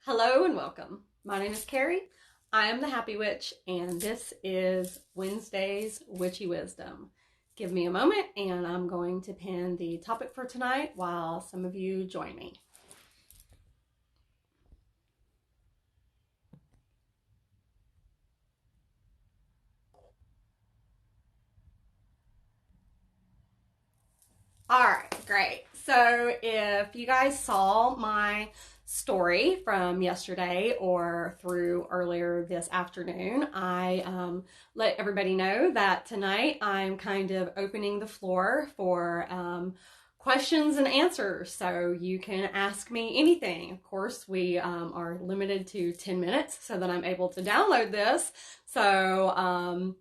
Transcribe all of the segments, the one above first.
Hello and welcome. My name is Carrie. I am the Happy Witch, and this is Wednesday's Witchy Wisdom. Give me a moment, and I'm going to pin the topic for tonight while some of you join me. All right, great. So if you guys saw my story from yesterday or through earlier this afternoon, I let everybody know that tonight I'm kind of opening the floor for questions and answers. So you can ask me anything. Of course, we are limited to 10 minutes so that I'm able to download this. So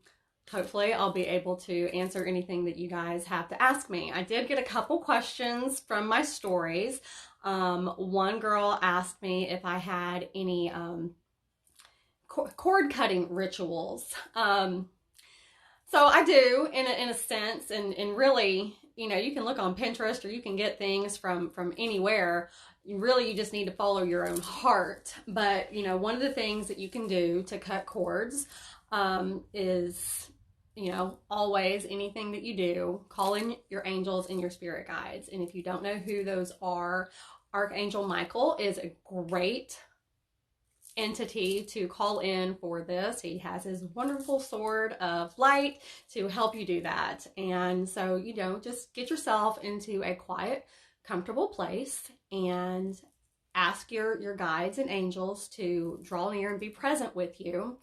hopefully I'll be able to answer anything that you guys have to ask me. I did get a couple questions from my stories. One girl asked me if I had any cord cutting rituals. So I do in a sense, and really, you can look on Pinterest or you can get things from anywhere. You just need to follow your own heart. But one of the things that you can do to cut cords is always anything that you do, call in your angels and your spirit guides. And if you don't know who those are, Archangel Michael is a great entity to call in for this. He has his wonderful sword of light to help you do that. And so, just get yourself into a quiet, comfortable place and ask your guides and angels to draw near and be present with you.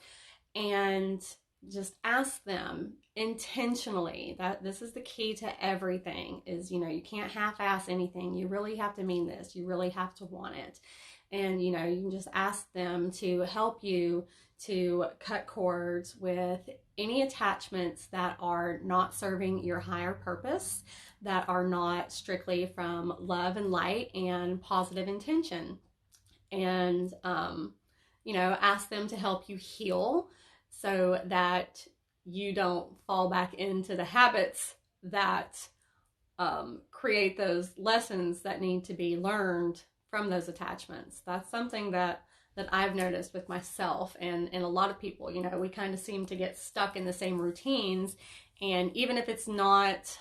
And just ask them intentionally. That this is the key to everything is, you can't half-ass anything. You really have to mean this. You really have to want it. And you can just ask them to help you to cut cords with any attachments that are not serving your higher purpose, that are not strictly from love and light and positive intention. And ask them to help you heal so that you don't fall back into the habits that create those lessons that need to be learned from those attachments. That's something that I've noticed with myself and a lot of people. We kind of seem to get stuck in the same routines, and even if it's not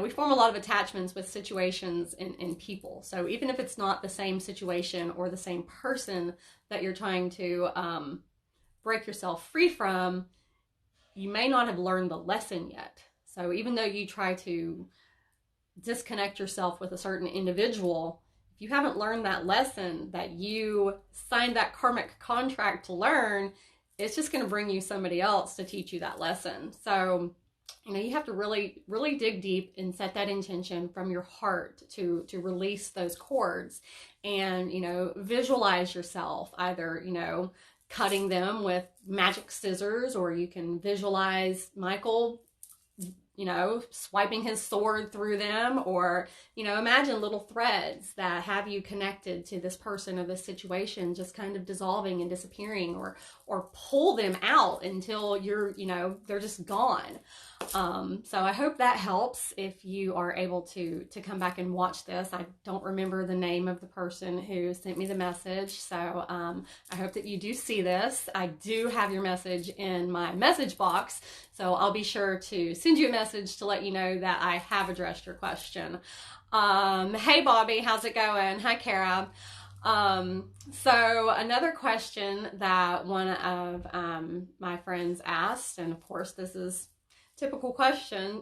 we form a lot of attachments with situations and people. So even if it's not the same situation or the same person that you're trying to break yourself free from, you may not have learned the lesson yet. So even though you try to disconnect yourself with a certain individual, if you haven't learned that lesson that you signed that karmic contract to learn, it's just going to bring you somebody else to teach you that lesson. So you have to really, really dig deep and set that intention from your heart to release those cords, and visualize yourself either cutting them with magic scissors, or you can visualize Michael swiping his sword through them, or imagine little threads that have you connected to this person or this situation just kind of dissolving and disappearing, or pull them out until you're they're just gone. So I hope that helps. If you are able to come back and watch this, I don't remember the name of the person who sent me the message, so I hope that you do see this. I do have your message in my message box, so I'll be sure to send you a message to let you know that I have addressed your question. Hey Bobby, how's it going? Hi Kara. So another question that one of my friends asked, and of course this is typical question,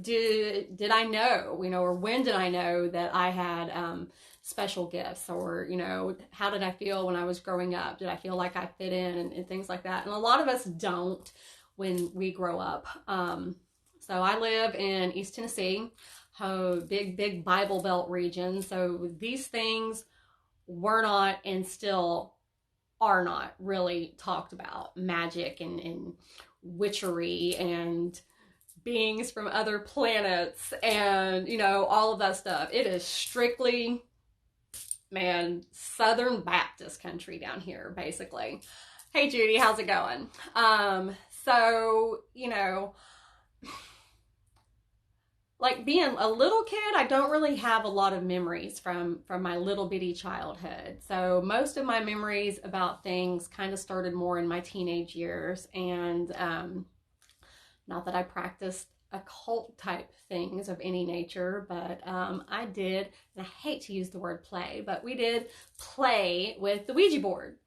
did I know, or when did I know that I had special gifts, or how did I feel when I was growing up? Did I feel like I fit in, and things like that? And a lot of us don't when we grow up. So I live in East Tennessee, big Bible Belt region. So these things were not, and still are not, really talked about. Magic and witchery and beings from other planets and all of that stuff. It is strictly, Southern Baptist country down here, basically. Hey Judy, how's it going? So like being a little kid, I don't really have a lot of memories from my little bitty childhood. So most of my memories about things kind of started more in my teenage years, and not that I practiced occult type things of any nature, but I did, and I hate to use the word play, but we did play with the Ouija board.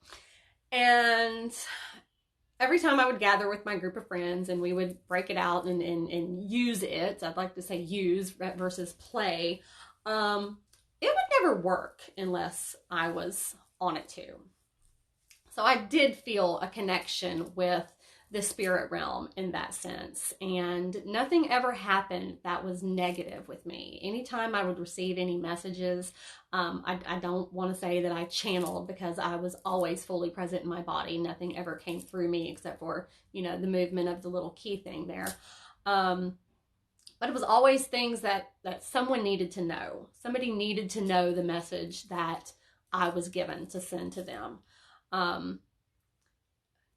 And every time I would gather with my group of friends and we would break it out and use it, I'd like to say use versus play, it would never work unless I was on it too. So I did feel a connection with the spirit realm in that sense, and nothing ever happened that was negative with me. Anytime I would receive any messages, I don't want to say that I channeled, because I was always fully present in my body. Nothing ever came through me except for, you know, the movement of the little key thing there. But it was always things that someone needed to know. Somebody needed to know the message that I was given to send to them.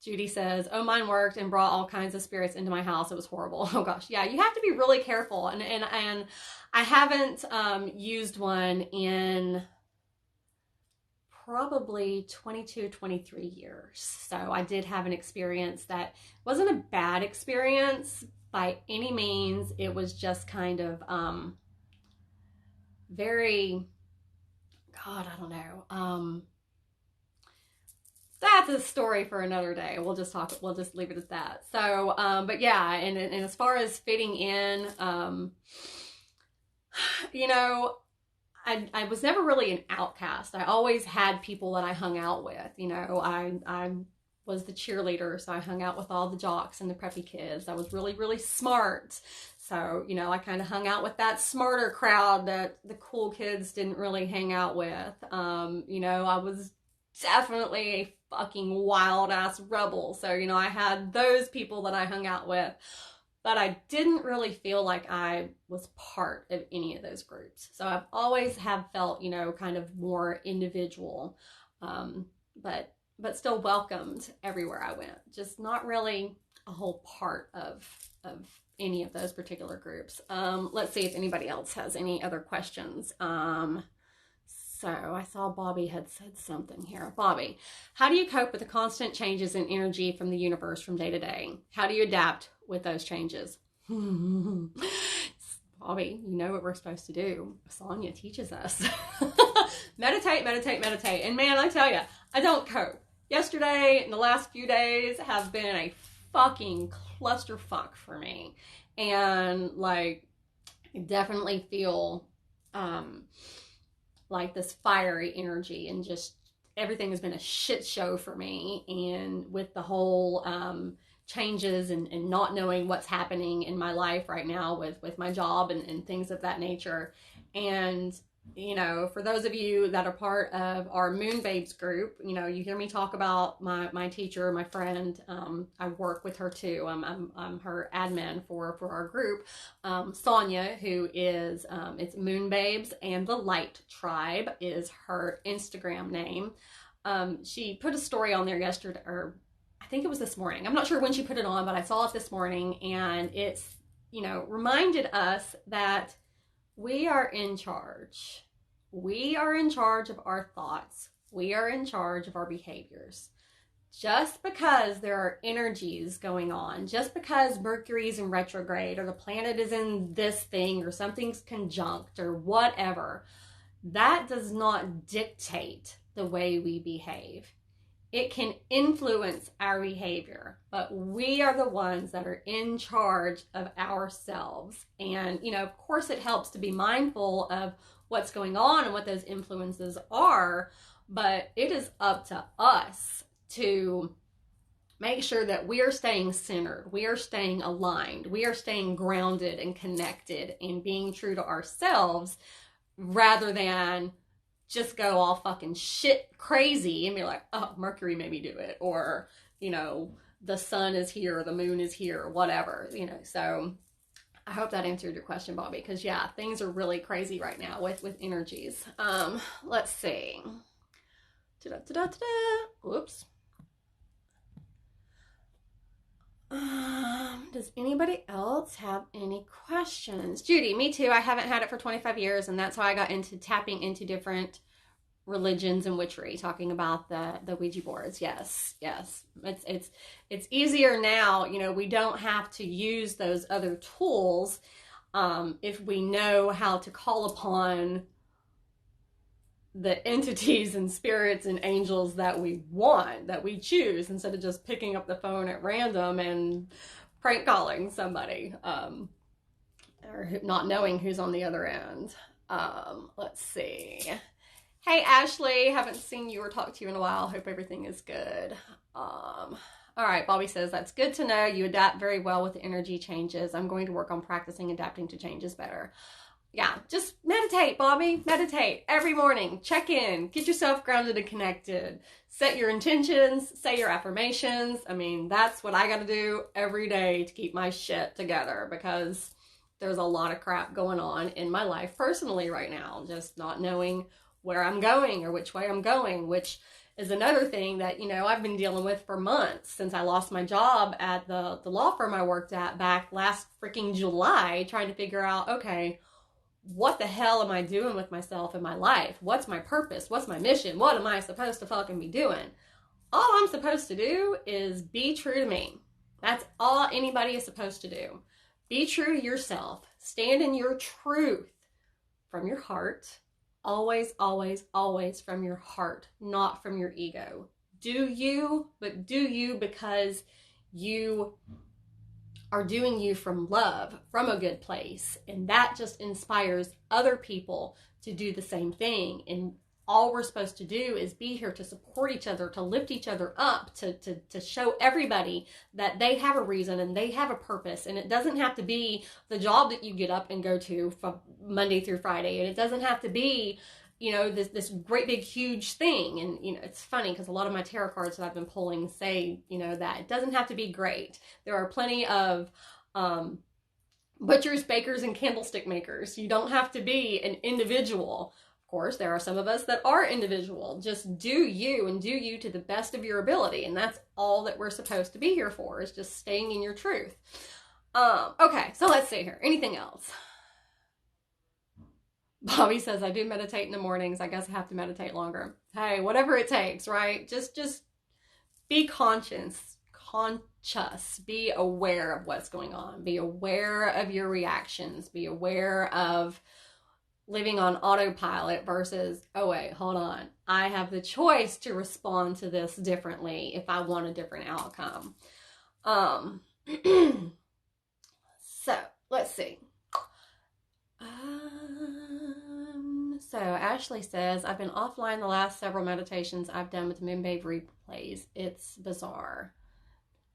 Judy says, oh, mine worked and brought all kinds of spirits into my house. It was horrible. Oh gosh. Yeah, you have to be really careful. And I haven't used one in probably 22, 23 years. So I did have an experience that wasn't a bad experience by any means. It was just kind of very, God, I don't know. That's a story for another day. We'll just leave it at that. So, but yeah, and as far as fitting in, you know, I was never really an outcast. I always had people that I hung out with. You know, I was the cheerleader, so I hung out with all the jocks and the preppy kids. I was really, really smart. So, you know, I kind of hung out with that smarter crowd that the cool kids didn't really hang out with. You know, I was definitely a fucking wild ass rebel. So, you know, I had those people that I hung out with, but I didn't really feel like I was part of any of those groups. So I've always have felt, you know, kind of more individual, but still welcomed everywhere I went. Just not really a whole part of any of those particular groups. Let's see if anybody else has any other questions. So I saw Bobby had said something here. Bobby, how do you cope with the constant changes in energy from the universe from day to day? How do you adapt with those changes? Bobby, you know what we're supposed to do. Sonia teaches us. Meditate, meditate, meditate. And man, I tell you, I don't cope. Yesterday and the last few days have been a fucking clusterfuck for me. And like, I definitely feel like this fiery energy, and just everything has been a shit show for me. And with the whole changes and not knowing what's happening in my life right now with my job and things of that nature. And you know, for those of you that are part of our Moon Babes group, you know, you hear me talk about my teacher, my friend. I work with her too. I'm her admin for our group. Sonia, who is it's Moon Babes and the Light Tribe is her Instagram name. She put a story on there yesterday, or I think it was this morning. I'm not sure when she put it on, but I saw it this morning, and it's, you know, reminded us that we are in charge. We are in charge of our thoughts. We are in charge of our behaviors. Just because there are energies going on, just because Mercury's in retrograde or the planet is in this thing or something's conjunct or whatever, that does not dictate the way we behave. It can influence our behavior, but we are the ones that are in charge of ourselves. And, you know, of course it helps to be mindful of what's going on and what those influences are, but it is up to us to make sure that we are staying centered, we are staying aligned, we are staying grounded and connected and being true to ourselves, rather than just go all fucking shit crazy and be like, oh, Mercury made me do it, or, you know, the sun is here, the moon is here, whatever, you know. So I hope that answered your question, Bobby, because yeah, things are really crazy right now with energies. Let's see. Whoops. Does anybody else have any questions? Judy, me too. I haven't had it for 25 years, and that's how I got into tapping into different religions and witchery, talking about the Ouija boards. Yes, yes. It's easier now. You know, we don't have to use those other tools if we know how to call upon the entities and spirits and angels that we want, that we choose, instead of just picking up the phone at random and prank calling somebody, or not knowing who's on the other end. Let's see. Hey, Ashley, haven't seen you or talked to you in a while. Hope everything is good. All right, Bobby says, that's good to know. You adapt very well with the energy changes. I'm going to work on practicing adapting to changes better. Yeah, just meditate, Bobby. Meditate every morning. Check in. Get yourself grounded and connected. Set your intentions. Say your affirmations. I mean, that's what I got to do every day to keep my shit together, because there's a lot of crap going on in my life personally right now. Just not knowing where I'm going or which way I'm going, which is another thing that, you know, I've been dealing with for months since I lost my job at the law firm I worked at back last freaking July, trying to figure out, okay, what the hell am I doing with myself in my life? What's my purpose? What's my mission? What am I supposed to fucking be doing? All I'm supposed to do is be true to me. That's all anybody is supposed to do. Be true to yourself. Stand in your truth from your heart. Always, always, always from your heart, not from your ego. Do you, but do you because you are doing you from love, from a good place. And that just inspires other people to do the same thing. And all we're supposed to do is be here to support each other, to lift each other up, to show everybody that they have a reason and they have a purpose. And it doesn't have to be the job that you get up and go to from Monday through Friday. And it doesn't have to be, you know, this great big huge thing. And, you know, it's funny because a lot of my tarot cards that I've been pulling say, you know, that it doesn't have to be great. There are plenty of butchers, bakers, and candlestick makers. You don't have to be an individual. Of course, there are some of us that are individual. Just do you, and do you to the best of your ability. And that's all that we're supposed to be here for, is just staying in your truth. Okay, so let's see here. Anything else? Bobby says, I do meditate in the mornings. I guess I have to meditate longer. Hey, whatever it takes, right? Just be conscious, be aware of what's going on. Be aware of your reactions. Be aware of living on autopilot versus, oh wait, hold on. I have the choice to respond to this differently if I want a different outcome. So let's see. So Ashley says, I've been offline the last several meditations I've done with Moonbabe replays. It's bizarre.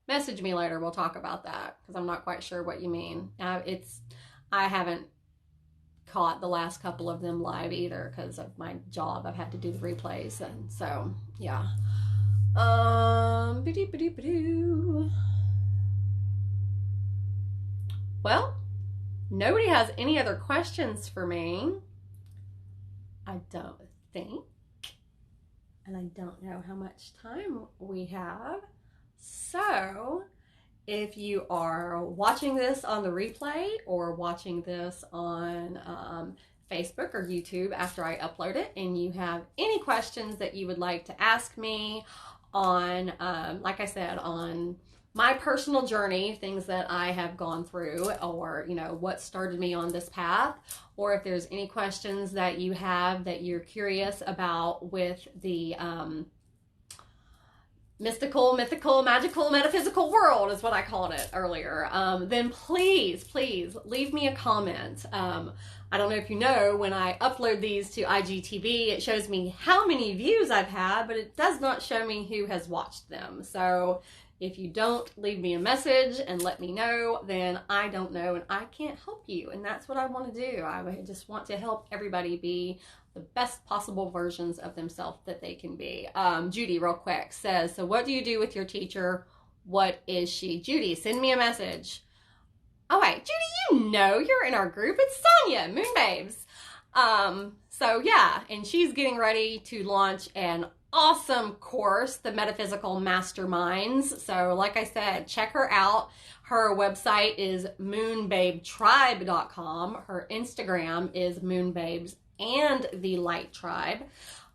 Message me later. We'll talk about that because I'm not quite sure what you mean. I haven't caught the last couple of them live either because of my job. I've had to do the replays, and so yeah. Well, nobody has any other questions for me. I don't think. And I don't know how much time we have. So if you are watching this on the replay or watching this on Facebook or YouTube after I upload it, and you have any questions that you would like to ask me on, like I said, on my personal journey, things that I have gone through, or, you know, what started me on this path, or if there's any questions that you have that you're curious about with the mystical, magical, metaphysical world is what I called it earlier, then please leave me a comment. I don't know if you know, when I upload these to IGTV, it shows me how many views I've had, but it does not show me who has watched them. So if you don't leave me a message and let me know, then I don't know and I can't help you. And that's what I want to do. I just want to help everybody be the best possible versions of themselves that they can be. Judy, real quick, says, so what do you do with your teacher? What is she? Judy, send me a message. Oh wait, Judy, you know you're in our group. It's Sonia, Moonbabes. So yeah, and she's getting ready to launch an awesome course, the Metaphysical Masterminds. So like I said, check her out. Her website is moonbabetribe.com. Her Instagram is moonbabes and the Light Tribe.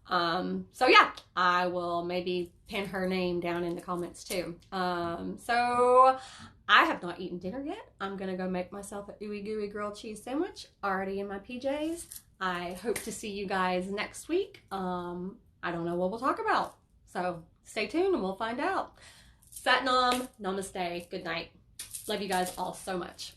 So yeah, I will maybe pin her name down in the comments too. So I have not eaten dinner yet. I'm gonna go make myself a ooey gooey grilled cheese sandwich, already in my PJs. I hope to see you guys next week. I don't know what we'll talk about, so stay tuned and we'll find out. Sat Nam, namaste, good night. Love you guys all so much.